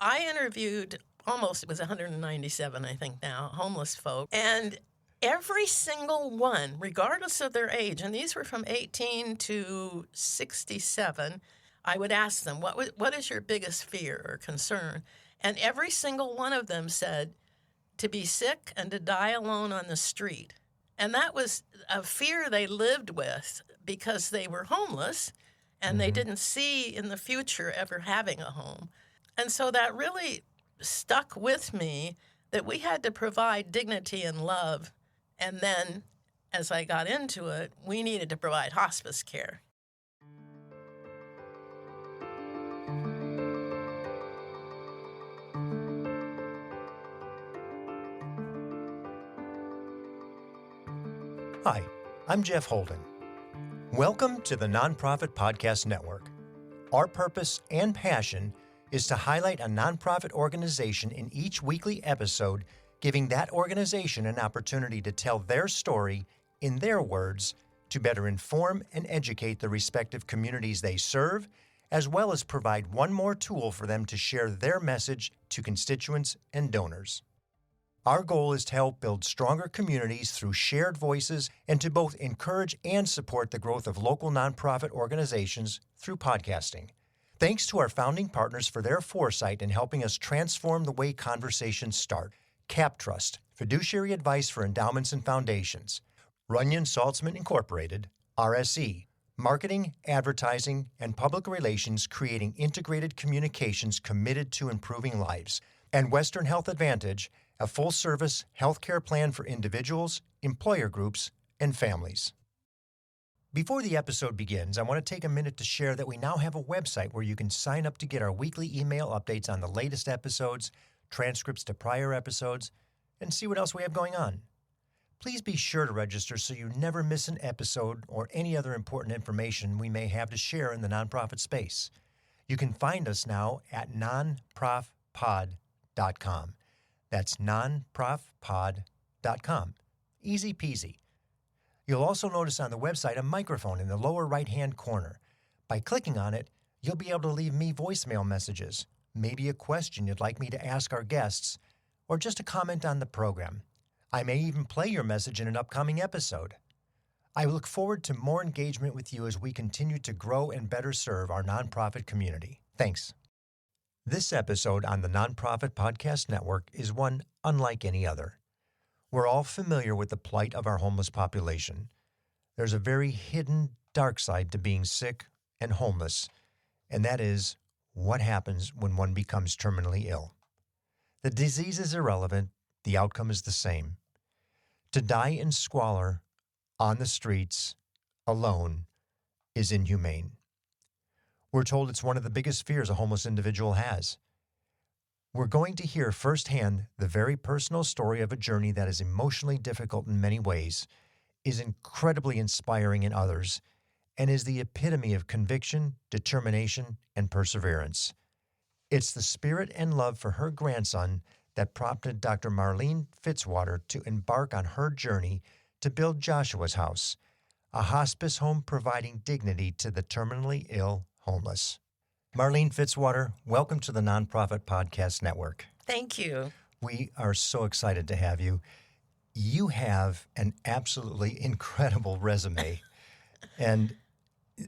I interviewed it was 197, I think now, homeless folk. And every single one, regardless of their age, and these were from 18 to 67, I would ask them, what is your biggest fear or concern? And every single one of them said, to be sick and to die alone on the street. And that was a fear they lived with because they were homeless and they didn't see in the future ever having a home. And so that really stuck with me, that we had to provide dignity and love. And then as I got into it, we needed to provide hospice care. Hi, I'm Jeff Holden. Welcome to the Nonprofit Podcast Network. Our purpose and passion is to highlight a nonprofit organization in each weekly episode, giving that organization an opportunity to tell their story in their words to better inform and educate the respective communities they serve, as well as provide one more tool for them to share their message to constituents and donors. Our goal is to help build stronger communities through shared voices and to both encourage and support the growth of local nonprofit organizations through podcasting. Thanks to our founding partners for their foresight in helping us transform the way conversations start. CapTrust, fiduciary advice for endowments and foundations. Runyon Saltzman Incorporated, RSE, marketing, advertising, and public relations creating integrated communications committed to improving lives. And Western Health Advantage, a full-service healthcare plan for individuals, employer groups, and families. Before the episode begins, I want to take a minute to share that we now have a website where you can sign up to get our weekly email updates on the latest episodes, transcripts to prior episodes, and see what else we have going on. Please be sure to register so you never miss an episode or any other important information we may have to share in the nonprofit space. You can find us now at nonprofpod.com. That's nonprofpod.com. Easy peasy. You'll also notice on the website a microphone in the lower right-hand corner. By clicking on it, you'll be able to leave me voicemail messages, maybe a question you'd like me to ask our guests, or just a comment on the program. I may even play your message in an upcoming episode. I look forward to more engagement with you as we continue to grow and better serve our nonprofit community. Thanks. This episode on the Nonprofit Podcast Network is one unlike any other. We're all familiar with the plight of our homeless population. There's a very hidden, dark side to being sick and homeless, and that is what happens when one becomes terminally ill. The disease is irrelevant, the outcome is the same. To die in squalor, on the streets, alone, is inhumane. We're told it's one of the biggest fears a homeless individual has. We're going to hear firsthand the very personal story of a journey that is emotionally difficult in many ways, is incredibly inspiring in others, and is the epitome of conviction, determination, and perseverance. It's the spirit and love for her grandson that prompted Dr. Marlene Fitzwater to embark on her journey to build Joshua's House, a hospice home providing dignity to the terminally ill homeless. Marlene Fitzwater, welcome to the Nonprofit Podcast Network. Thank you. We are so excited to have you. You have an absolutely incredible resume and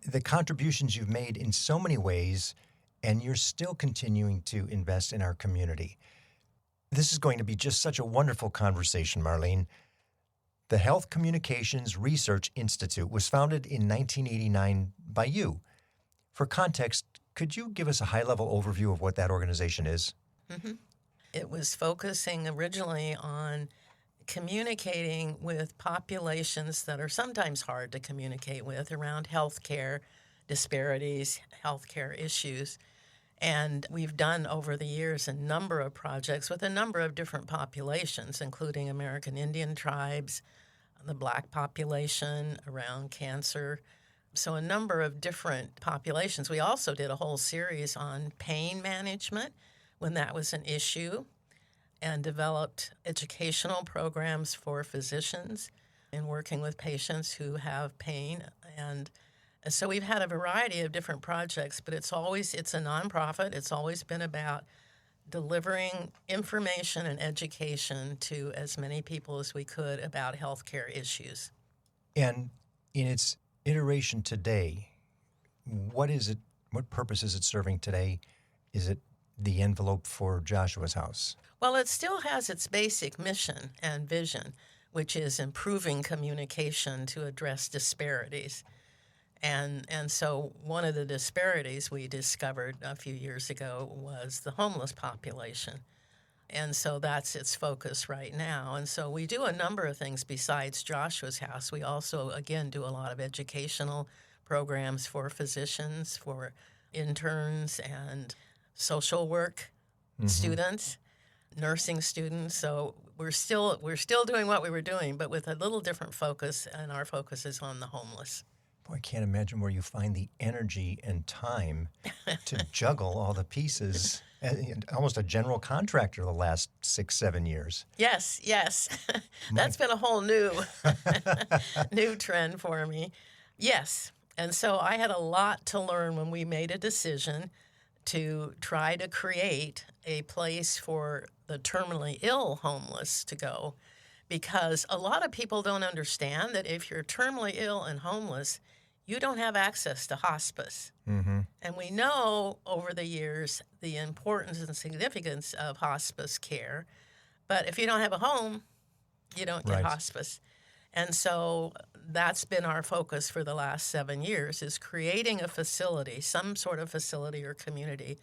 the contributions you've made in so many ways, and you're still continuing to invest in our community. This is going to be just such a wonderful conversation, Marlene. The Health Communications Research Institute was founded in 1989 by you. For context, could you give us a high-level overview of what that organization is? Mm-hmm. It was focusing originally on communicating with populations that are sometimes hard to communicate with around healthcare disparities, healthcare issues. And we've done over the years a number of projects with a number of different populations, including American Indian tribes, the Black population, around cancer. So a number of different populations. We also did a whole series on pain management when that was an issue, and developed educational programs for physicians in working with patients who have pain. And so we've had a variety of different projects, but it's a nonprofit. It's always been about delivering information and education to as many people as we could about healthcare issues. And in its iteration today, what is it? What purpose is it serving today? Is it the envelope for Joshua's house? Well, it still has its basic mission and vision, which is improving communication to address disparities. And so one of the disparities we discovered a few years ago was the homeless population. And so that's its focus right now. And so we do a number of things besides Joshua's house. We also, again, do a lot of educational programs for physicians, for interns, and social work students, nursing students. So we're still doing what we were doing, but with a little different focus, and our focus is on the homeless. Boy, I can't imagine where you find the energy and time to juggle all the pieces. Almost a general contractor the last 6-7 years. Yes. That's been a whole new trend for me. Yes. And so I had a lot to learn when we made a decision to try to create a place for the terminally ill homeless to go, because a lot of people don't understand that if you're terminally ill and homeless, you don't have access to hospice. Mm-hmm. And we know over the years the importance and significance of hospice care. But if you don't have a home, you don't get hospice. And so that's been our focus for the last 7 years, is creating a facility, some sort of facility or community,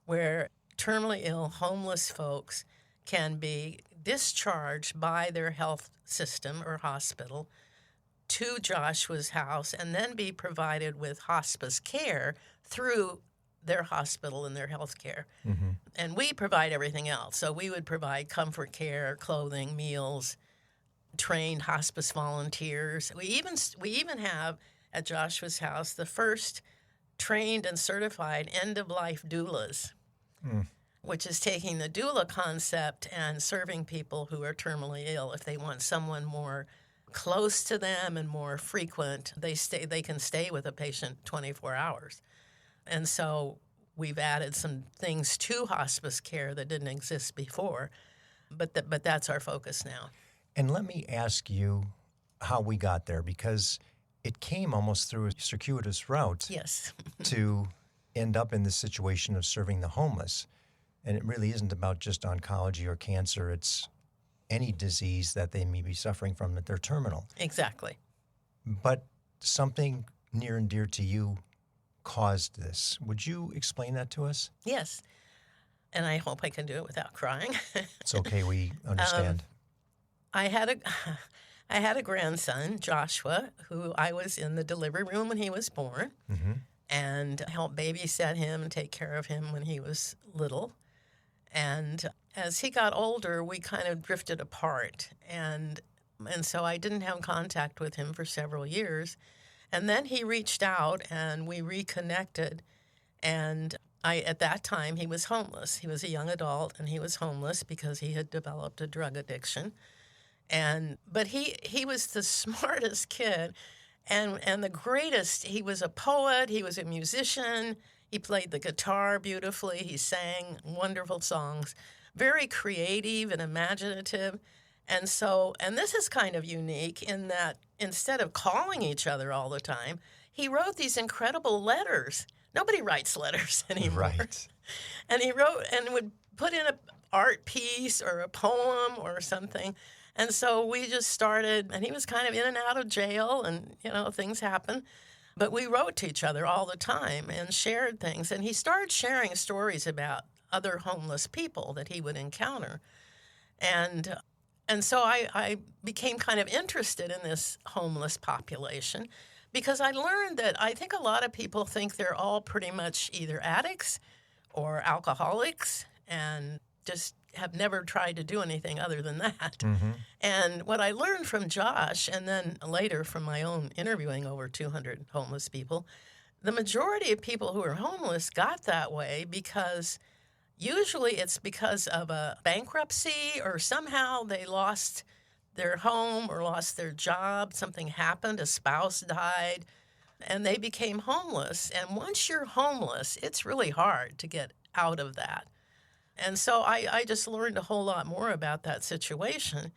where terminally ill homeless folks can be discharged by their health system or hospital to Joshua's house and then be provided with hospice care through their hospital and their health care. Mm-hmm. And we provide everything else. So we would provide comfort care, clothing, meals, trained hospice volunteers. We even have at Joshua's house the first trained and certified end-of-life doulas, which is taking the doula concept and serving people who are terminally ill. If they want someone more close to them and more frequent, they can stay with a patient 24 hours. And so we've added some things to hospice care that didn't exist before, but that's our focus now. And let me ask you how we got there, because it came almost through a circuitous route. Yes. To end up in this situation of serving the homeless. And it really isn't about just oncology or cancer. It's any disease that they may be suffering from, that they're terminal. Exactly. But something near and dear to you caused this. Would you explain that to us? Yes. And I hope I can do it without crying. It's okay. We understand. I had a grandson, Joshua, who I was in the delivery room when he was born, and helped babysit him and take care of him when he was little. And as he got older, we kind of drifted apart, and so I didn't have contact with him for several years. And then he reached out, and we reconnected. And at that time, he was homeless. He was a young adult, and he was homeless because he had developed a drug addiction. But he was the smartest kid and the greatest. He was a poet. He was a musician. He played the guitar beautifully. He sang wonderful songs, very creative and imaginative. And this is kind of unique in that instead of calling each other all the time, he wrote these incredible letters. Nobody writes letters anymore. Right. And he wrote and would put in an art piece or a poem or something. And so we just started, and he was kind of in and out of jail, and, things happen. But we wrote to each other all the time and shared things. And he started sharing stories about other homeless people that he would encounter. And so I became kind of interested in this homeless population because I learned that I think a lot of people think they're all pretty much either addicts or alcoholics and just have never tried to do anything other than that. Mm-hmm. And what I learned from Josh, and then later from my own interviewing over 200 homeless people, the majority of people who are homeless got that way because usually it's because of a bankruptcy or somehow they lost their home or lost their job, something happened, a spouse died, and they became homeless. And once you're homeless, it's really hard to get out of that. And so I just learned a whole lot more about that situation.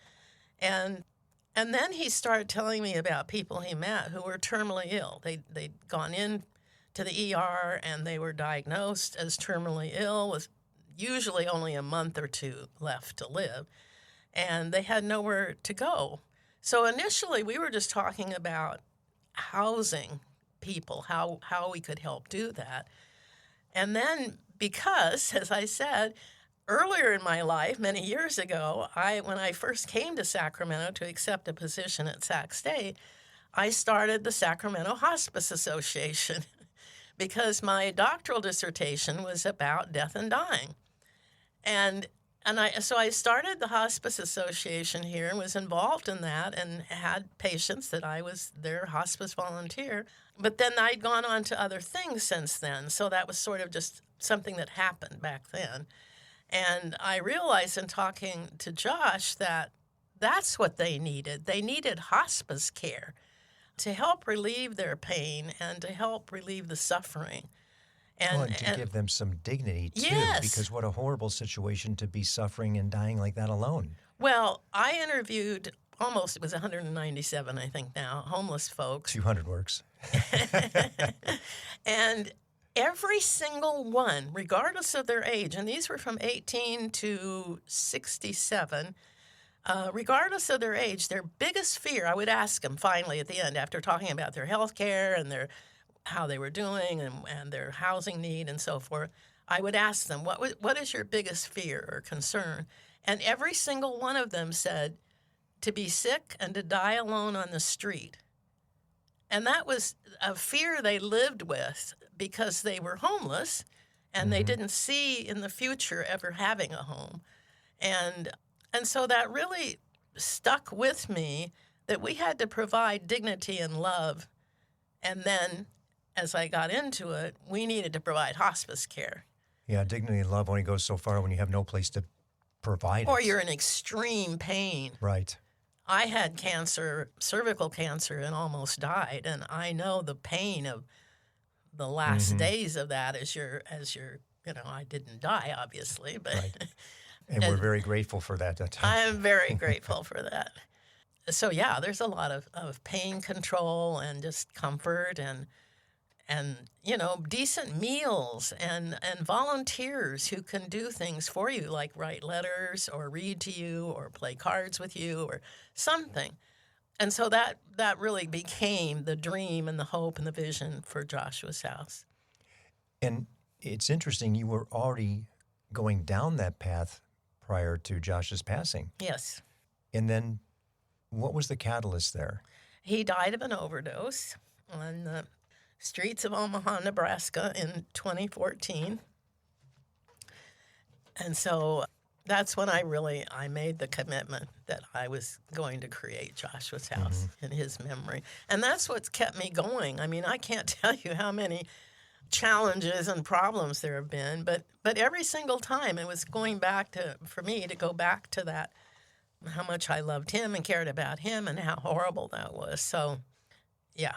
And then he started telling me about people he met who were terminally ill. They'd gone in to the ER and they were diagnosed as terminally ill with usually only a month or two left to live. And they had nowhere to go. So initially we were just talking about housing people, how we could help do that. And then because, as I said, earlier in my life, many years ago, when I first came to Sacramento to accept a position at Sac State, I started the Sacramento Hospice Association because my doctoral dissertation was about death and dying. So I started the Hospice Association here and was involved in that and had patients that I was their hospice volunteer. But then I'd gone on to other things since then, so that was sort of just something that happened back then. And I realized in talking to Josh that that's what they needed. They needed hospice care to help relieve their pain and to help relieve the suffering. And to give them some dignity, too, yes. Because what a horrible situation to be suffering and dying like that alone. Well, I interviewed it was 197, I think now, homeless folks. 200 works. And every single one, regardless of their age, and these were from 18 to 67, regardless of their age, their biggest fear, I would ask them finally at the end after talking about their health care and how they were doing and their housing need and so forth, I would ask them, what is your biggest fear or concern? And every single one of them said, to be sick and to die alone on the street. And that was a fear they lived with because they were homeless and they didn't see in the future ever having a home. And so that really stuck with me that we had to provide dignity and love. And then as I got into it, we needed to provide hospice care. Yeah, dignity and love only goes so far when you have no place to provide Or it. you're in extreme pain. Right. I had cancer, cervical cancer, and almost died. And I know the pain of the last days of that as you're, I didn't die, obviously, but Right. And we're very grateful for that. I am very grateful for that. So, yeah, there's a lot of pain control and just comfort and decent meals and volunteers who can do things for you, like write letters or read to you or play cards with you or something. And so that really became the dream and the hope and the vision for Joshua's House. And it's interesting, you were already going down that path prior to Josh's passing. Yes. And then what was the catalyst there? He died of an overdose on the streets of Omaha, Nebraska in 2014. And so that's when I made the commitment that I was going to create Joshua's House in his memory. And that's what's kept me going. I mean, I can't tell you how many challenges and problems there have been, but every single time it was for me to go back to that, how much I loved him and cared about him and how horrible that was. So, yeah.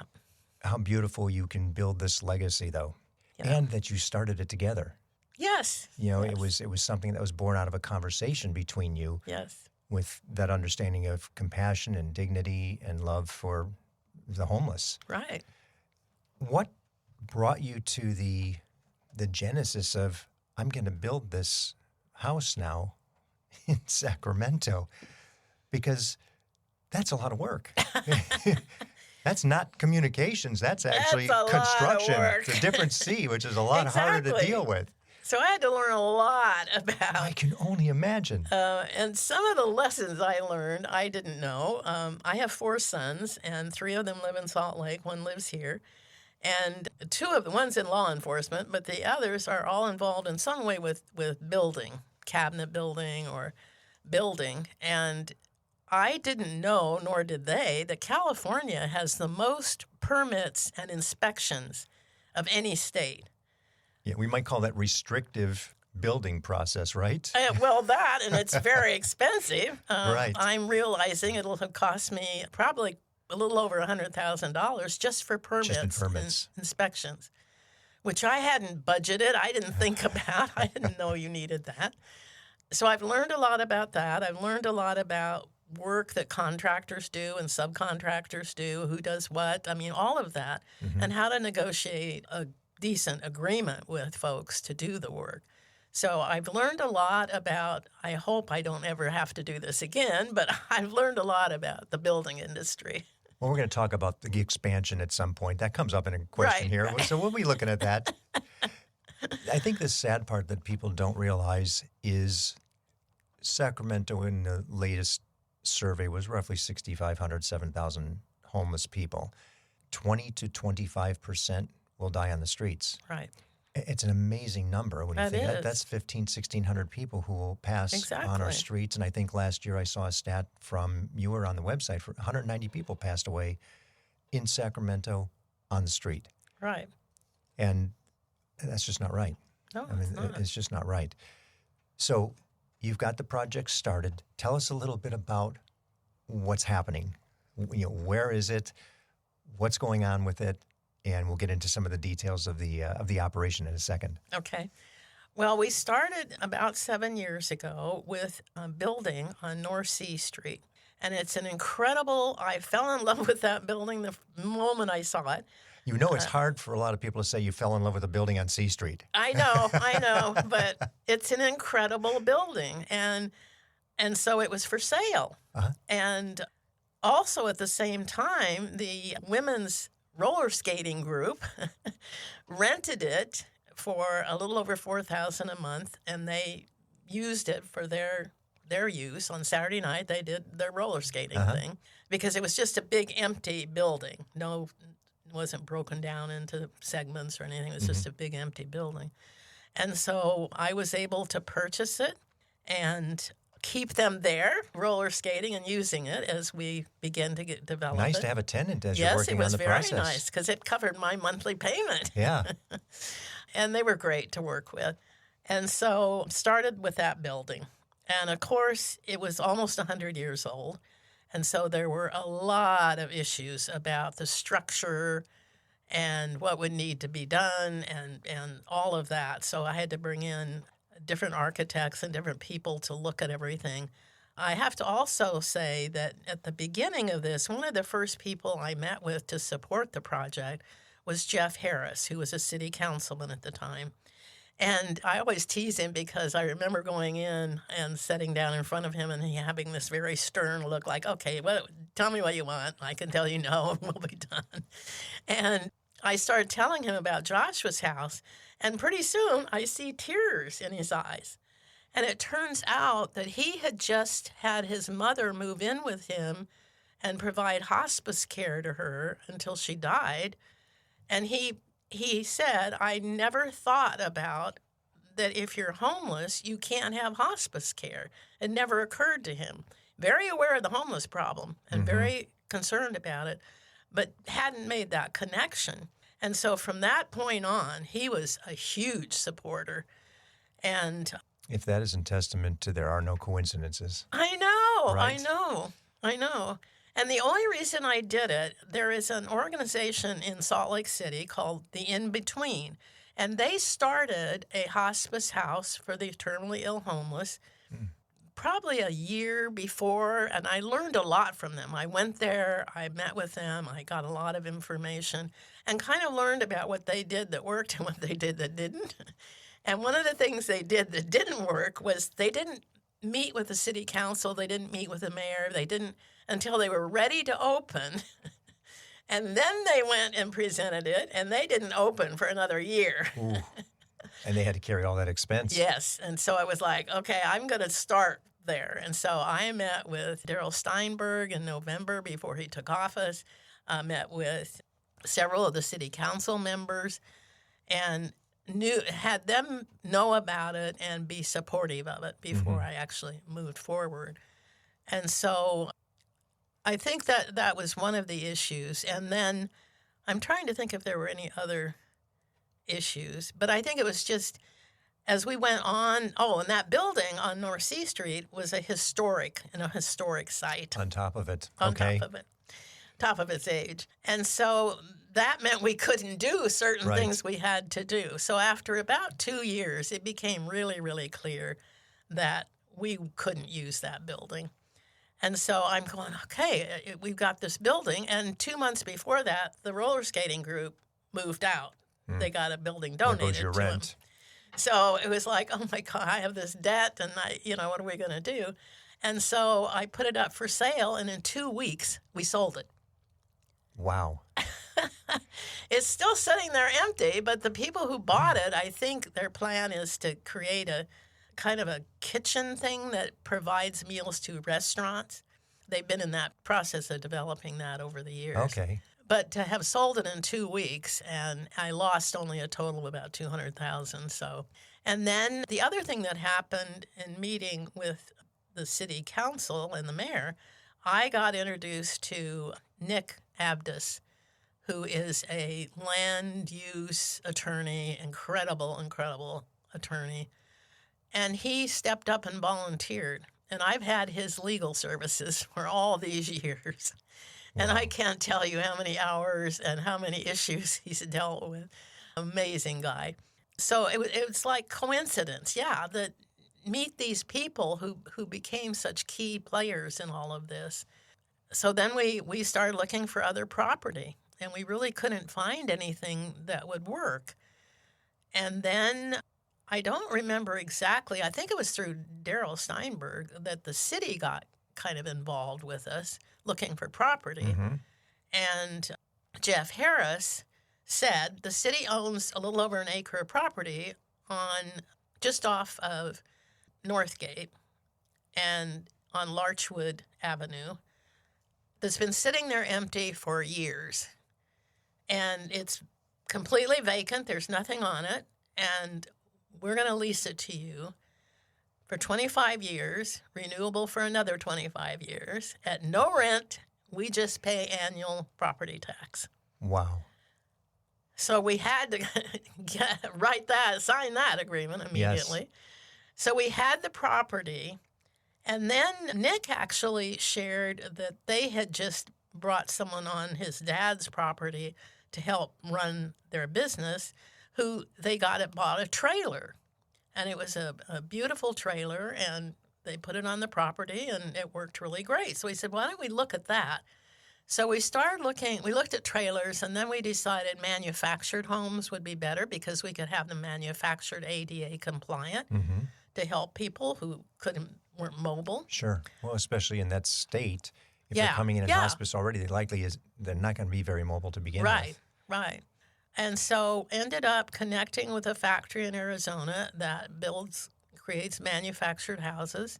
How beautiful you can build this legacy, though, and that you started it together. Yes. It was something that was born out of a conversation between you. Yes. With that understanding of compassion and dignity and love for the homeless. Right. What brought you to the genesis of, I'm going to build this house now in Sacramento? Because that's a lot of work. That's not communications. That's actually construction. It's a different sea, which is a lot harder to deal with. So I had to learn a lot about. I can only imagine. And some of the lessons I learned, I didn't know. I have 4 sons, and 3 of them live in Salt Lake. 1 lives here. And 2 of them, one's in law enforcement, but the others are all involved in some way with building, cabinet building or building. And I didn't know, nor did they, that California has the most permits and inspections of any state. Yeah, we might call that restrictive building process, right? Well, that, and it's very expensive. Right. I'm realizing it'll have cost me probably a little over $100,000 just for permits. Just in permits. And inspections. which I hadn't budgeted. I didn't think about. I didn't know you needed that. So I've learned a lot about that. I've learned a lot about work that contractors do and subcontractors do, who does what. I mean, all of that, and how to negotiate a decent agreement with folks to do the work. So I've learned a lot about, I hope I don't ever have to do this again, but I've learned a lot about the building industry. Well, we're going to talk about the expansion at some point. That comes up in a question here. Right. So we'll be looking at that. I think the sad part that people don't realize is Sacramento in the latest survey was roughly 6,500, 7,000 homeless people. 20 to 25% will die on the streets. Right. It's an amazing number when you think is. that's 1,600 people who will pass on our streets. And I think last year I saw a stat from, you were on the website, for 190 people passed away in Sacramento on the street. Right. And that's just not right. No, it's just not right. So you've got the project started. Tell us a little bit about what's happening. Where is it? What's going on with it? And we'll get into some of the details of the operation in a second. Okay. Well, we started about 7 years ago with a building on North C Street. And it's an incredible, I fell in love with that building the moment I saw it. You know, it's hard for a lot of people to say you fell in love with a building on C Street. I know, but it's an incredible building. And so it was for sale. And also at the same time, the women's roller skating group rented it for a little over $4,000 a month, and they used it for their use. On Saturday night, they did their roller skating thing because it was just a big empty building. No, it wasn't broken down into segments or anything. It was just a big empty building. And so I was able to purchase it and keep them there, roller skating and using it as we begin to develop it. Nice to have a tenant as you're working on the process. Yes, it was very nice because it covered my monthly payment. Yeah. And they were great to work with. And so started with that building. And, of course, it was almost 100 years old. And so there were a lot of issues about the structure and what would need to be done and all of that. So I had to bring in different architects and different people to look at everything. I have to also say that at the beginning of this, one of the first people I met with to support the project was Jeff Harris, who was a city councilman at the time. And I always tease him because I remember going in and sitting down in front of him and he having this very stern look like, okay, tell me what you want. I can tell you no, and we'll be done. And I started telling him about Joshua's house, and pretty soon I see tears in his eyes. And it turns out that he had just had his mother move in with him and provide hospice care to her until she died. And he said, I never thought about that if you're homeless, you can't have hospice care. It never occurred to him. Very aware of the homeless problem and very concerned about it, but hadn't made that connection. And so from that point on, he was a huge supporter. And if that isn't testament to there are no coincidences. I know, right? I know. And the only reason I did it, there is an organization in Salt Lake City called the In Between, and they started a hospice house for the terminally ill homeless probably a year before, and I learned a lot from them. I went there, I met with them, I got a lot of information, and kind of learned about what they did that worked and what they did that didn't. And one of the things they did that didn't work was they didn't meet with the city council, they didn't meet with the mayor, they didn't until they were ready to open. And then they went and presented it, and they didn't open for another year. Ooh. And they had to carry all that expense. Yes. And so I was like, okay, I'm going to start there. And so I met with Darrell Steinberg in November before he took office. I met with several of the city council members and had them know about it and be supportive of it before I actually moved forward. And so I think that was one of the issues. And then I'm trying to think if there were any other issues, but I think it was just as we went on. And that building on North C Street was a historic site. On top of it. Top of its age. And so that meant we couldn't do certain Right. things we had to do. So after about 2 years, it became really, really clear that we couldn't use that building. And so I'm going, okay, we've got this building. And 2 months before that, the roller skating group moved out. They got a building There donated goes your to them. rent. So it was like, oh my God, I have this debt, and what are we going to do? And so I put it up for sale, and in 2 weeks, we sold it. Wow. It's still sitting there empty, but the people who bought it, I think their plan is to create a kind of a kitchen thing that provides meals to restaurants. They've been in that process of developing that over the years. Okay. But to have sold it in 2 weeks, and I lost only a total of about $200,000. So, and then the other thing that happened in meeting with the city council and the mayor, I got introduced to Nick Abdus, who is a land use attorney, incredible attorney. And he stepped up and volunteered. And I've had his legal services for all these years. And I can't tell you how many hours and how many issues he's dealt with. Amazing guy. So it was like coincidence, that meet these people who became such key players in all of this. So then we started looking for other property, and we really couldn't find anything that would work. And then I don't remember exactly. I think it was through Darrell Steinberg that the city got kind of involved with us looking for property. Mm-hmm. And Jeff Harris said the city owns a little over an acre of property just off of Northgate and on Larchwood Avenue that's been sitting there empty for years. And it's completely vacant. There's nothing on it. And we're going to lease it to you for 25 years, renewable for another 25 years, at no rent. We just pay annual property tax. Wow. So we had to sign that agreement immediately. Yes. So we had the property, and then Nick actually shared that they had just brought someone on his dad's property to help run their business, who they bought a trailer. And it was a beautiful trailer, and they put it on the property, and it worked really great. So we said, why don't we look at that? So we started looking. We looked at trailers, and then we decided manufactured homes would be better because we could have them manufactured ADA compliant to help people who weren't mobile. Sure. Well, especially in that state, if they're coming in hospice already, they're not going to be very mobile to begin with. Right. And so ended up connecting with a factory in Arizona that creates manufactured houses,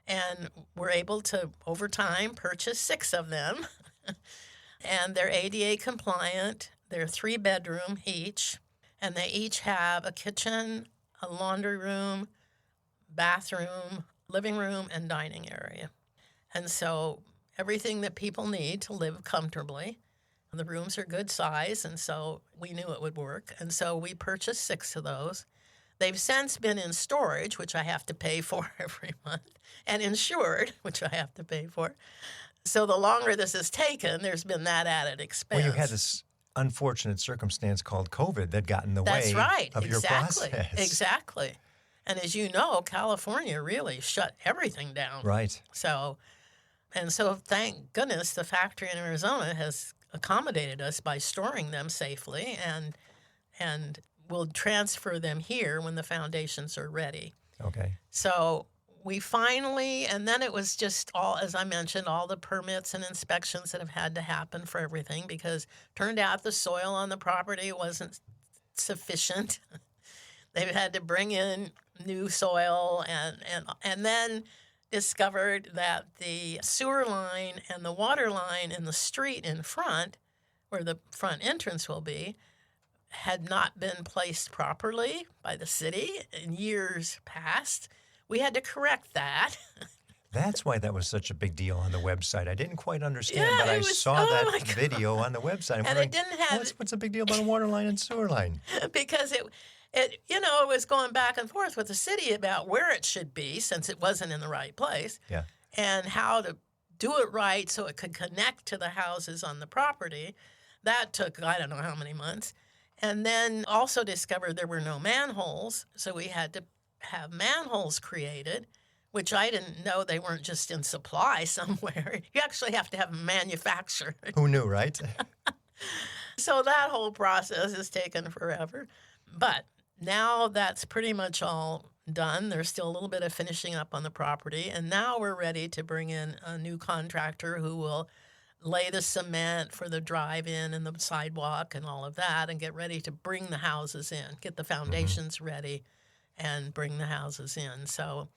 and we're able to, over time, purchase 6 of them. And they're ADA compliant. They're 3-bedroom each, and they each have a kitchen, a laundry room, bathroom, living room, and dining area. And so everything that people need to live comfortably. The rooms are good size, and so we knew it would work. And so we purchased 6 of those. They've since been in storage, which I have to pay for every month, and insured, which I have to pay for. So the longer this has taken, there's been that added expense. Well, you had this unfortunate circumstance called COVID that got in the way of your process. Exactly. And as you know, California really shut everything down. Right. So thank goodness the factory in Arizona has accommodated us by storing them safely, and we'll transfer them here when the foundations are ready. Okay. So we finally, and then it was just all, as I mentioned, all the permits and inspections that have had to happen for everything, because turned out the soil on the property wasn't sufficient. They've had to bring in new soil, and then discovered that the sewer line and the water line in the street in front, where the front entrance will be, had not been placed properly by the city in years past. We had to correct that. That's why that was such a big deal on the website. I didn't quite understand, but I saw that video on the website. And it didn't have... What's the big deal about a water line and sewer line? Because it was going back and forth with the city about where it should be, since it wasn't in the right place, and how to do it right so it could connect to the houses on the property. That took, I don't know how many months. And then also discovered there were no manholes, so we had to have manholes created, which I didn't know they weren't just in supply somewhere. You actually have to have them manufactured. Who knew, right? So that whole process has taken forever. But now that's pretty much all done. There's still a little bit of finishing up on the property. And now we're ready to bring in a new contractor who will lay the cement for the drive-in and the sidewalk and all of that and get ready to bring the houses in, get the foundations ready and bring the houses in. So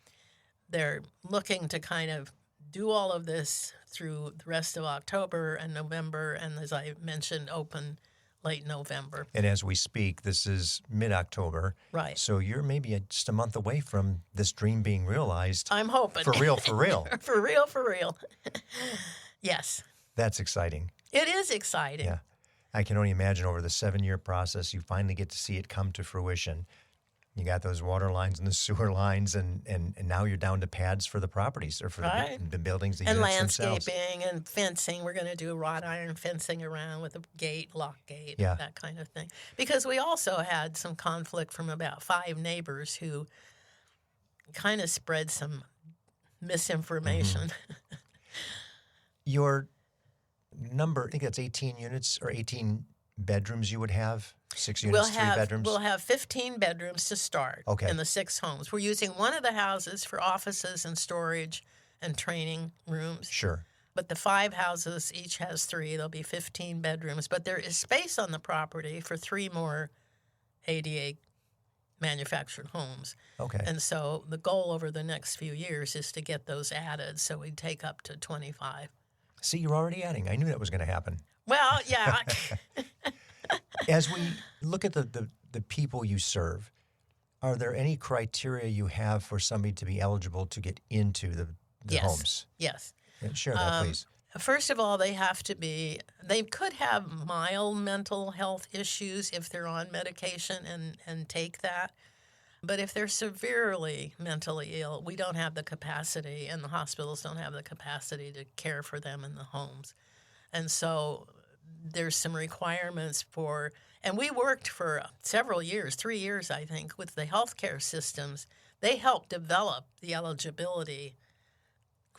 they're looking to kind of do all of this through the rest of October and November, and as I mentioned, open late November. And as we speak, this is mid-October. Right. So you're maybe just a month away from this dream being realized. I'm hoping. For real, for real. For real, for real. Yes. That's exciting. It is exciting. Yeah. I can only imagine over the 7-year process, you finally get to see it come to fruition. You got those water lines and the sewer lines, and now you're down to pads for the properties or for the buildings, the and units landscaping themselves. and fencing. We're going to do wrought iron fencing around with a gate, lock gate, Yeah. that kind of thing. Because we also had some conflict from about 5 neighbors who kind of spread some misinformation. Your number, I think that's 18 units or 18 bedrooms you would have? 6 units, 3 bedrooms? We'll have 15 bedrooms to start Okay. in the 6 homes. We're using one of the houses for offices and storage and training rooms. Sure. But the 5 houses each has 3. There'll be 15 bedrooms. But there is space on the property for 3 more ADA manufactured homes. Okay. And so the goal over the next few years is to get those added so we take up to 25. See, you're already adding. I knew that was going to happen. Well, yeah. As we look at the people you serve, are there any criteria you have for somebody to be eligible to get into the Yes. homes? Yes. Yeah, share that, please. First of all, they could have mild mental health issues if they're on medication and take that. But if they're severely mentally ill, we don't have the capacity, and the hospitals don't have the capacity to care for them in the homes. And so there's some requirements for, and we worked for several years, 3 years, I think, with the healthcare systems. They helped develop the eligibility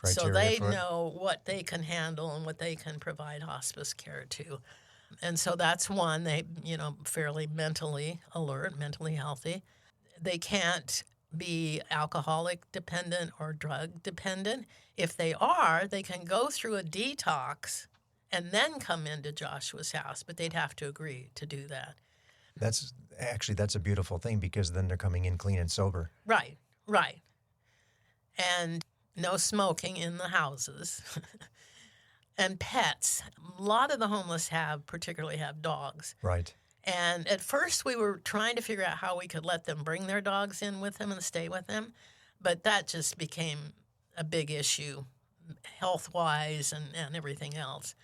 so they know what they can handle and what they can provide hospice care to. And so that's one, they, fairly mentally alert, mentally healthy. They can't be alcoholic dependent or drug dependent. If they are, they can go through a detox and then come into Joshua's house, but they'd have to agree to do that. That's a beautiful thing because then they're coming in clean and sober. Right. And no smoking in the houses. And pets. A lot of the homeless particularly have dogs. Right. And at first we were trying to figure out how we could let them bring their dogs in with them and stay with them. But that just became a big issue health-wise and everything else.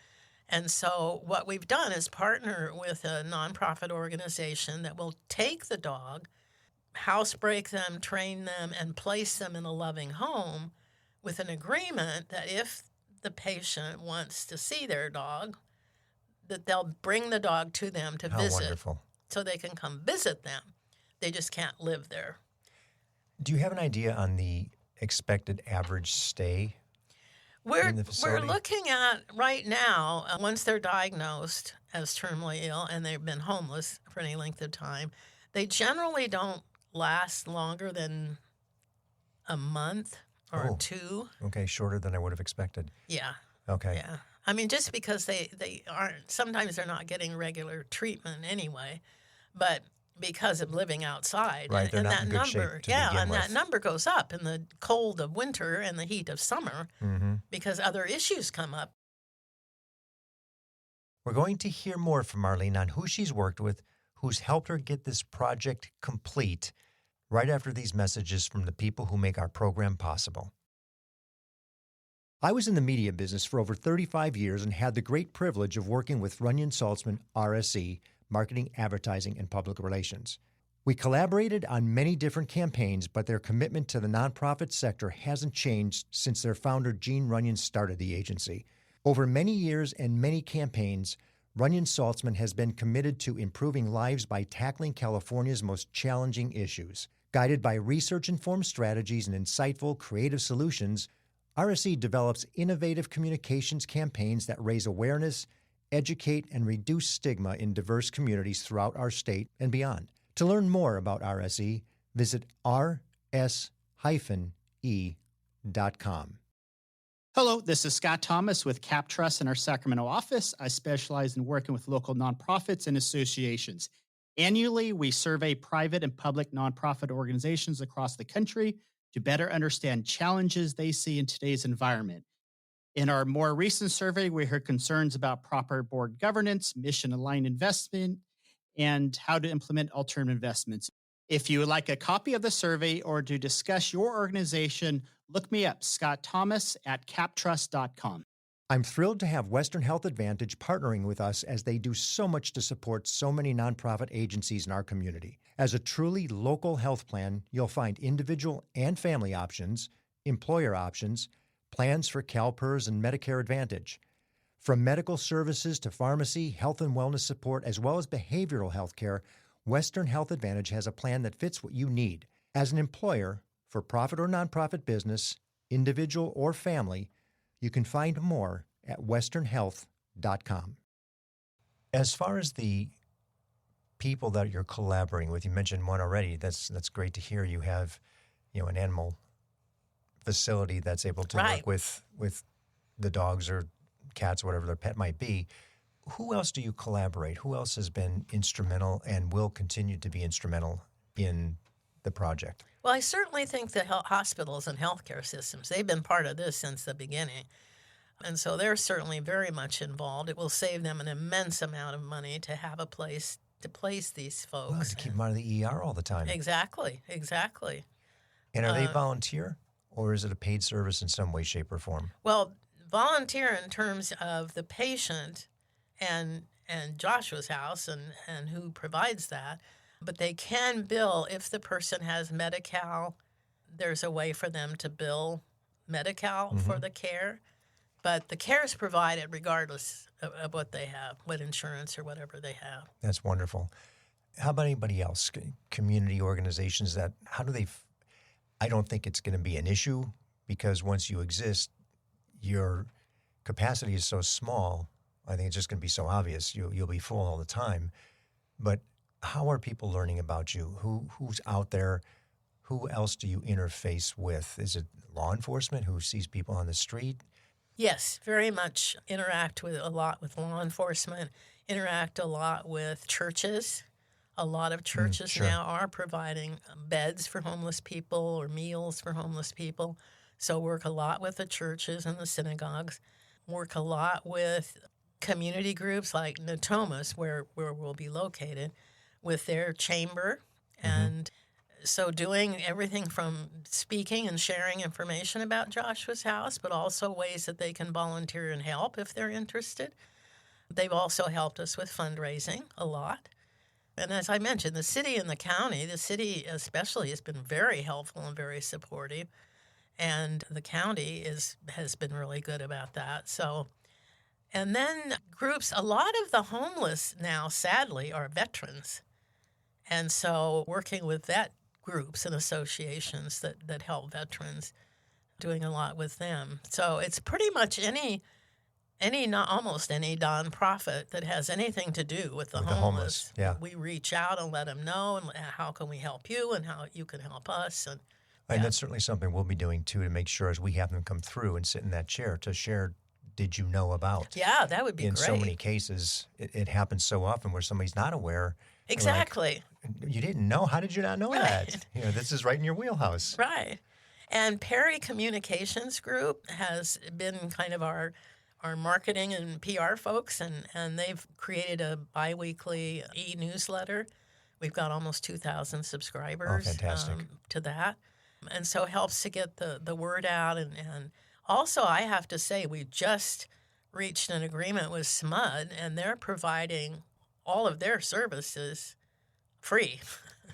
And so what we've done is partner with a nonprofit organization that will take the dog, housebreak them, train them, and place them in a loving home with an agreement that if the patient wants to see their dog, that they'll bring the dog to them to visit. How wonderful. So they can come visit them. They just can't live there. Do you have an idea on the expected average stay in the facility? We're looking at right now, once they're diagnosed as terminally ill and they've been homeless for any length of time, they generally don't last longer than a month or 2. Okay, shorter than I would have expected. Yeah. Okay. Yeah. I mean, just because they aren't, sometimes they're not getting regular treatment anyway, but because of living outside. Right, they're and not that in good shape number, to yeah, begin and with. that number goes up in the cold of winter and the heat of summer because other issues come up. We're going to hear more from Marlene on who she's worked with, who's helped her get this project complete, right after these messages from the people who make our program possible. I was in the media business for over 35 years and had the great privilege of working with Runyon Saltzman, RSE, Marketing, Advertising, and Public Relations. We collaborated on many different campaigns, but their commitment to the nonprofit sector hasn't changed since their founder, Gene Runyon, started the agency. Over many years and many campaigns, Runyon Saltzman has been committed to improving lives by tackling California's most challenging issues. Guided by research-informed strategies and insightful, creative solutions, RSE develops innovative communications campaigns that raise awareness, educate, and reduce stigma in diverse communities throughout our state and beyond. To learn more about RSE, visit rs-e.com. Hello, this is Scott Thomas with Cap Trust in our Sacramento office. I specialize in working with local nonprofits and associations. Annually, we survey private and public nonprofit organizations across the country to better understand challenges they see in today's environment. In our more recent survey, we heard concerns about proper board governance, mission-aligned investment, and how to implement alternative investments. If you would like a copy of the survey or to discuss your organization, look me up, Scott Thomas at captrust.com. I'm thrilled to have Western Health Advantage partnering with us as they do so much to support so many nonprofit agencies in our community. As a truly local health plan, you'll find individual and family options, employer options, plans for CalPERS and Medicare Advantage. From medical services to pharmacy, health and wellness support, as well as behavioral health care, Western Health Advantage has a plan that fits what you need. As an employer, for profit or nonprofit business, individual or family, you can find more at westernhealth.com. As far as the people that you're collaborating with, you mentioned one already. That's great to hear. You have, an animal facility that's able to work with the dogs or cats, whatever their pet might be. Who else do you collaborate? Who else has been instrumental and will continue to be instrumental in the project? Well, I certainly think that hospitals and healthcare systems, they've been part of this since the beginning. And so they're certainly very much involved. It will save them an immense amount of money to have a place to place these folks. Well, to keep them out of the ER all the time. Exactly. And are they volunteer, or is it a paid service in some way, shape, or form? Well, volunteer in terms of the patient and Joshua's house and who provides that. But they can bill if the person has Medi-Cal. There's a way for them to bill Medi-Cal for the care. But the care is provided regardless of what they have, what insurance or whatever they have. That's wonderful. How about anybody else? Community organizations I don't think it's going to be an issue because once you exist, your capacity is so small. I think it's just going to be so obvious. You'll be full all the time. But how are people learning about you? Who's out there? Who else do you interface with? Is it law enforcement who sees people on the street? Yes, very much interact a lot with law enforcement, interact a lot with churches. A lot of churches now are providing beds for homeless people or meals for homeless people. So work a lot with the churches and the synagogues. Work a lot with community groups like Natomas, where we'll be located, with their chamber. And so doing everything from speaking and sharing information about Joshua's house, but also ways that they can volunteer and help if they're interested. They've also helped us with fundraising a lot. And as I mentioned, the city and the county, the city especially has been very helpful and very supportive. And the county has been really good about that. So, and then groups, a lot of the homeless now, sadly, are veterans. And so working with vet groups and associations that help veterans, doing a lot with them. So it's pretty much almost any nonprofit that has anything to do with the homeless. Yeah. We reach out and let them know, and how can we help you and how you can help us. And that's certainly something we'll be doing, too, to make sure as we have them come through and sit in that chair to share, did you know about? Yeah, that would be great. In so many cases, it happens so often where somebody's not aware. Exactly. Like, you didn't know? How did you not know that? This is right in your wheelhouse. Right. And Perry Communications Group has been kind of our marketing and PR folks, and they've created a biweekly e-newsletter. We've got almost 2,000 subscribers to that. And so it helps to get the word out. And also, I have to say, we just reached an agreement with SMUD, and they're providing all of their services free.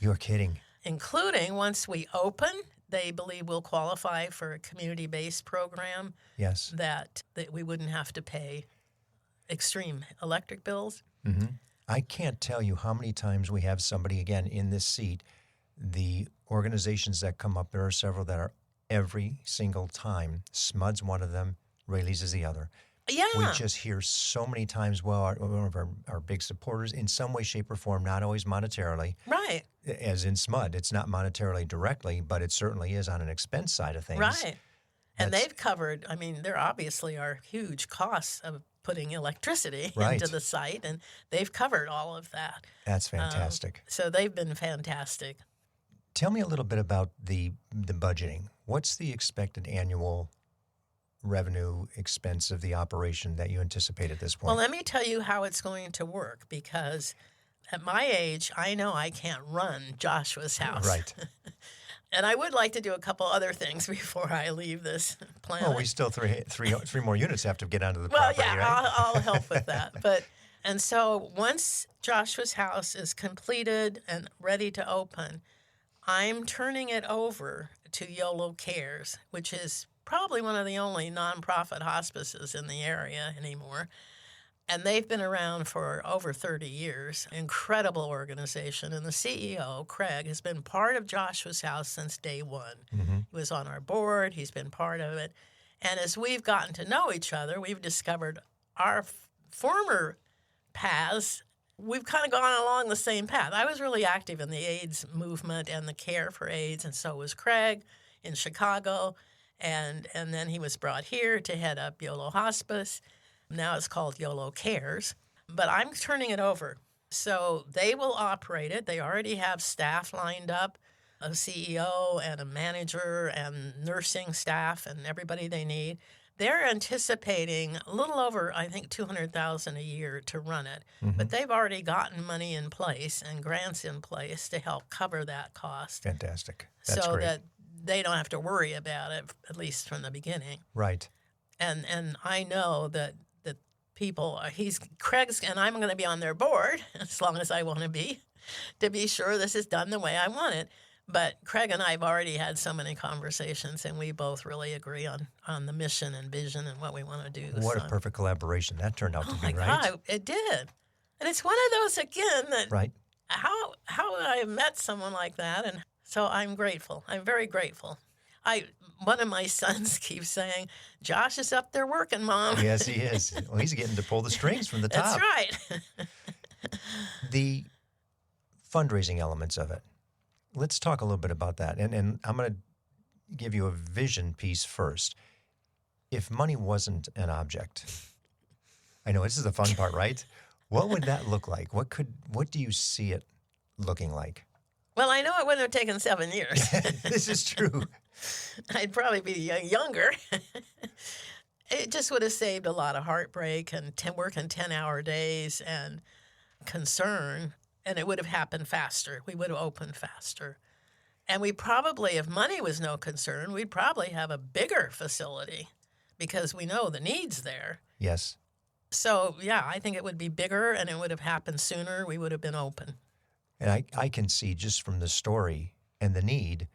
You're kidding. Including, once we open, they believe we'll qualify for a community-based program. Yes. That we wouldn't have to pay extreme electric bills. Mm-hmm. I can't tell you how many times we have somebody, again, in this seat. The organizations that come up, there are several that are every single time. SMUD's one of them, Rayleigh's is the other. Yeah. We just hear so many times, well, one of our big supporters in some way, shape, or form, not always monetarily. Right. As in SMUD, it's not monetarily directly, but it certainly is on an expense side of things. Right. And they've covered, I mean, there obviously are huge costs of putting electricity into the site, and they've covered all of that. That's fantastic. So they've been fantastic. Tell me a little bit about the budgeting. What's the expected annual revenue expense of the operation that you anticipate at this point? Well, let me tell you how it's going to work, because at my age, I know I can't run Joshua's house. Right. And I would like to do a couple other things before I leave this planet. Well, we still three more units have to get onto the property, well, yeah, right? I'll help with that. And so once Joshua's house is completed and ready to open, I'm turning it over to YOLO Cares, which is probably one of the only nonprofit hospices in the area anymore. And they've been around for over 30 years. Incredible organization. And the CEO, Craig, has been part of Joshua's house since day one. Mm-hmm. He was on our board. He's been part of it. And as we've gotten to know each other, we've discovered our former paths. We've kind of gone along the same path. I was really active in the AIDS movement and the care for AIDS, and so was Craig in Chicago. And then he was brought here to head up YOLO Hospice. Now it's called YOLO Cares, but I'm turning it over. So they will operate it. They already have staff lined up, a CEO and a manager and nursing staff and everybody they need. They're anticipating a little over, I think, $200,000 a year to run it. Mm-hmm. But they've already gotten money in place and grants in place to help cover that cost. Fantastic. That's so great. that they don't have to worry about it, at least from the beginning. Right. And I know that people, Craig's, and I'm going to be on their board as long as I want to be sure this is done the way I want it. But Craig and I have already had so many conversations, and we both really agree on the mission and vision and what we want to do. What a perfect collaboration that turned out to be, right? God, it did. And it's one of those, again, that right. How I have met someone like that, and so I'm grateful. I'm very grateful. One of my sons keeps saying, "Josh is up there working, Mom." Yes, he is. Well, he's getting to pull the strings from the top. That's right. The fundraising elements of it. Let's talk a little bit about that. And I'm going to give you a vision piece first. If money wasn't an object, I know this is the fun part, right? What would that look like? What do you see it looking like? Well, I know it wouldn't have taken 7 years. This is true. I'd probably be younger. It just would have saved a lot of heartbreak and working 10-hour days and concern, and it would have happened faster. We would have opened faster. And we probably, if money was no concern, we'd probably have a bigger facility because we know the need's there. Yes. So, yeah, I think it would be bigger and it would have happened sooner. We would have been open. And I can see just from the story and the need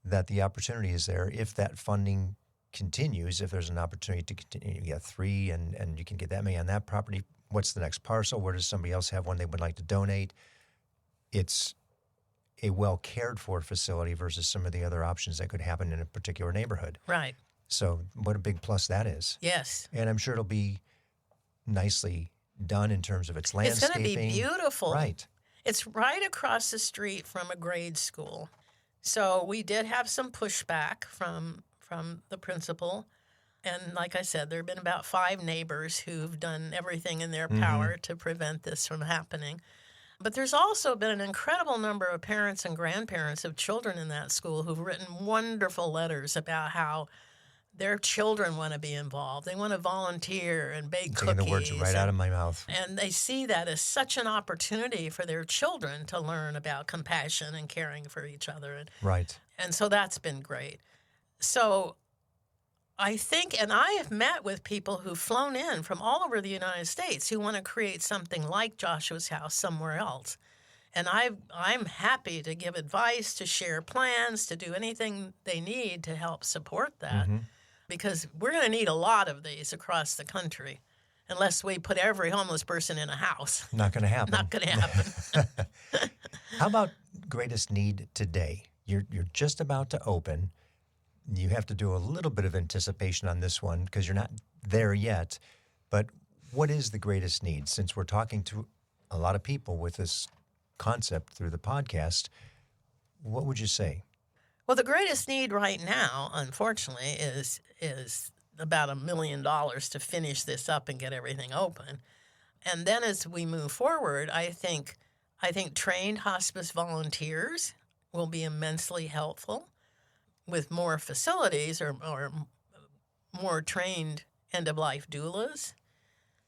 that the opportunity is there if that funding continues, if there's an opportunity to continue. You get 3 and you can get that many on that property. What's the next parcel? Where does somebody else have one they would like to donate? It's a well-cared-for facility versus some of the other options that could happen in a particular neighborhood. Right. So what a big plus that is. Yes. And I'm sure it'll be nicely done in terms of its landscaping. It's going to be beautiful. Right. It's right across the street from a grade school. So we did have some pushback from the principal. And like I said, there have been about 5 neighbors who've done everything in their power to prevent this from happening. But there's also been an incredible number of parents and grandparents of children in that school who've written wonderful letters about how their children want to be involved. They want to volunteer and bake cookies. Taking the words right out of my mouth. And they see that as such an opportunity for their children to learn about compassion and caring for each other. Right. And so that's been great. So I think, and I have met with people who've flown in from all over the United States who want to create something like Joshua's house somewhere else. And I'm happy to give advice, to share plans, to do anything they need to help support that. Because we're going to need a lot of these across the country. unless we put every homeless person in a house. Not going to happen. Not going to happen. How about greatest need today? You're just about to open. You have to do a little bit of anticipation on this one because you're not there yet. But what is the greatest need? Since we're talking to a lot of people with this concept through the podcast, what would you say? Well, the greatest need right now, unfortunately, is about $1 million to finish this up and get everything open. And then as we move forward, I think trained hospice volunteers will be immensely helpful with more facilities or more trained end-of-life doulas.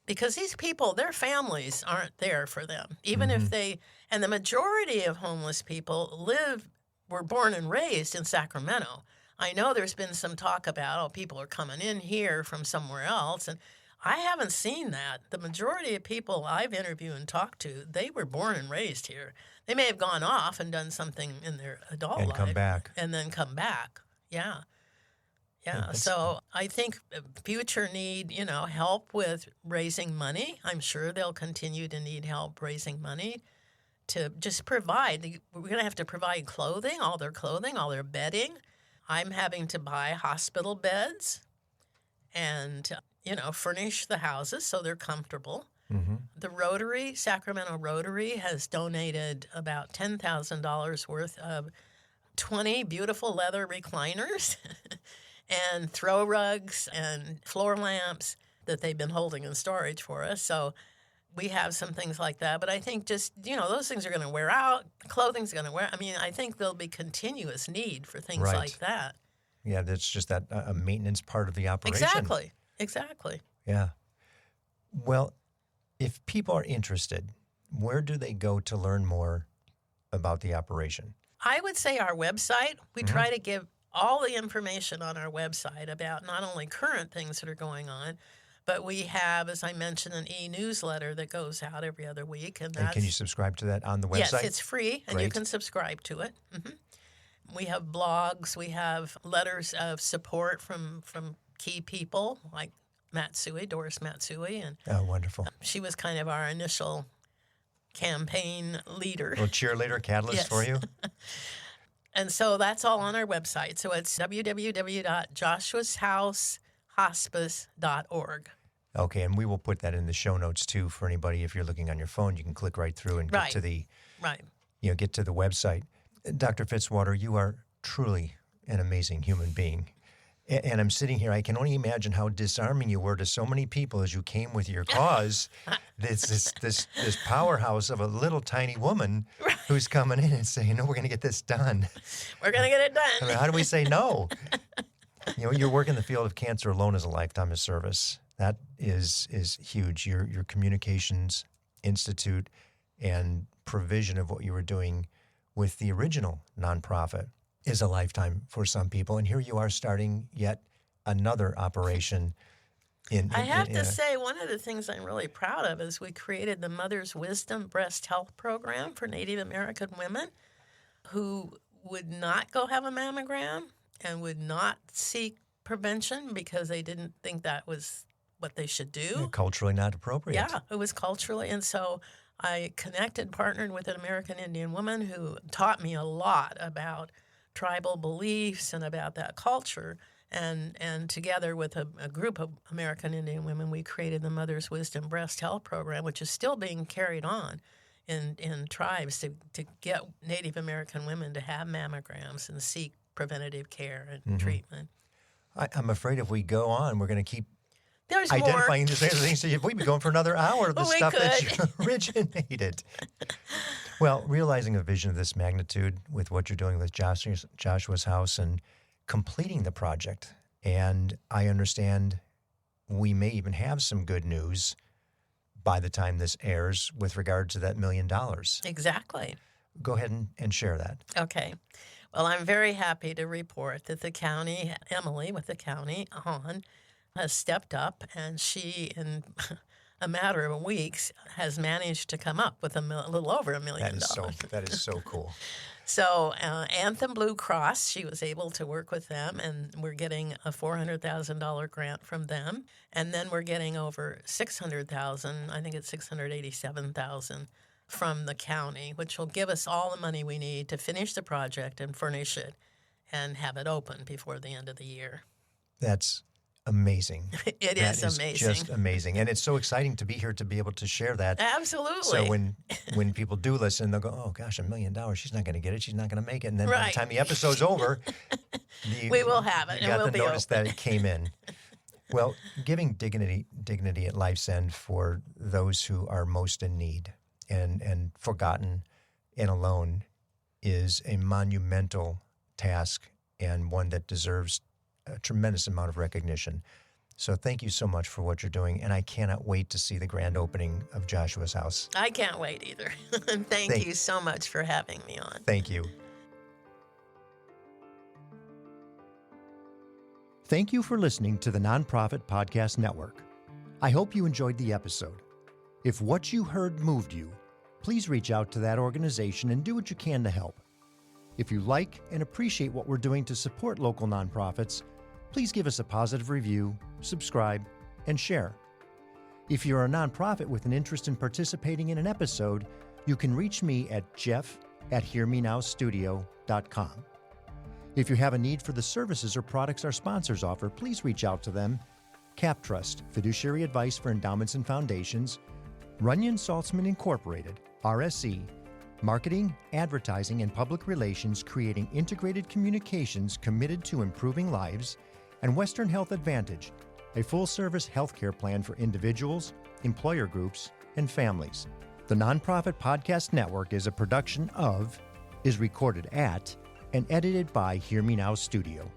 Because these people, their families aren't there for them. Even if they, and the majority of homeless people were born and raised in Sacramento. I know there's been some talk about, people are coming in here from somewhere else, and I haven't seen that. The majority of people I've interviewed and talked to, they were born and raised here. They may have gone off and done something in their adult life. And come back. And then come back, yeah. Yeah, so I think future need, help with raising money. I'm sure they'll continue to need help raising money to just provide. We're going to have to provide clothing, all their bedding. I'm having to buy hospital beds and, furnish the houses so they're comfortable. Mm-hmm. The Sacramento Rotary has donated about $10,000 worth of 20 beautiful leather recliners and throw rugs and floor lamps that they've been holding in storage for us. So we have some things like that. But I think just, those things are going to wear out. Clothing's going to wear. I mean, I think there'll be continuous need for things like that. Yeah, that's just that a maintenance part of the operation. Exactly. Yeah. Well, if people are interested, where do they go to learn more about the operation? I would say our website. We try to give all the information on our website about not only current things that are going on, but we have, as I mentioned, an e-newsletter that goes out every other week. And can you subscribe to that on the website? Yes, it's free, and you can subscribe to it. We have blogs. We have letters of support from key people like Doris Matsui. And oh, wonderful. She was kind of our initial campaign leader. A cheerleader, catalyst for you? And so that's all on our website. So it's www.joshuashousehospice.org. Okay, and we will put that in the show notes too for anybody. If you're looking on your phone, you can click right through and get to the get to the website. Dr. Fitzwater, you are truly an amazing human being. And I'm sitting here, I can only imagine how disarming you were to so many people as you came with your cause. this powerhouse of a little tiny woman who's coming in and saying, no, we're going to get this done. We're going to get it done. I mean, how do we say no? Your work in the field of cancer alone is a lifetime of service. That is huge. Your Communications Institute and provision of what you were doing with the original nonprofit is a lifetime for some people. And here you are starting yet another operation. I have to say, one of the things I'm really proud of is we created the Mother's Wisdom Breast Health Program for Native American women who would not go have a mammogram and would not seek prevention because they didn't think that was what they should do. Culturally not appropriate. Yeah, it was culturally. And so I partnered with an American Indian woman who taught me a lot about tribal beliefs and about that culture. And together with a group of American Indian women, we created the Mother's Wisdom Breast Health Program, which is still being carried on in tribes to get Native American women to have mammograms and seek preventative care and treatment. I'm afraid if we go on, we're going to keep There's identifying the same things. So if we'd be going for another hour of the stuff that you originated. Well, realizing a vision of this magnitude with what you're doing with Joshua's House and completing the project, and I understand we may even have some good news by the time this airs with regard to that $1 million. Exactly. Go ahead and share that. Okay. Well, I'm very happy to report that the county, Emily with the county, has stepped up, and she, in a matter of weeks, has managed to come up with a little over $1 million. That is so cool. So Anthem Blue Cross, she was able to work with them, and we're getting a $400,000 grant from them. And then we're getting over $600,000, I think it's $687,000 from the county, which will give us all the money we need to finish the project and furnish it and have it open before the end of the year. That's amazing. It is amazing. Just amazing. And it's so exciting to be here to be able to share that. Absolutely. So when people do listen, they'll go, oh, gosh, $1 million. She's not going to get it. She's not going to make it. And then by the time the episode's over, we will have it. You got the notice that it came in. Well, giving dignity at life's end for those who are most in need and forgotten and alone is a monumental task and one that deserves a tremendous amount of recognition. So thank you so much for what you're doing, and I cannot wait to see the grand opening of Joshua's house. I can't wait either. Thank you so much for having me on. Thank you. Thank you for listening to the Nonprofit Podcast Network. I hope you enjoyed the episode. If what you heard moved you, please reach out to that organization and do what you can to help. If you like and appreciate what we're doing to support local nonprofits, please give us a positive review, subscribe, and share. If you're a nonprofit with an interest in participating in an episode, you can reach me at jeff@hearmenowstudio.com. If you have a need for the services or products our sponsors offer, please reach out to them. Cap Trust, fiduciary advice for endowments and foundations, Runyon Saltzman Incorporated, RSC, marketing, advertising, and public relations, creating integrated communications committed to improving lives, and Western Health Advantage, a full-service healthcare plan for individuals, employer groups, and families. The Nonprofit Podcast Network is a production of, is recorded at, and edited by Hear Me Now Studio.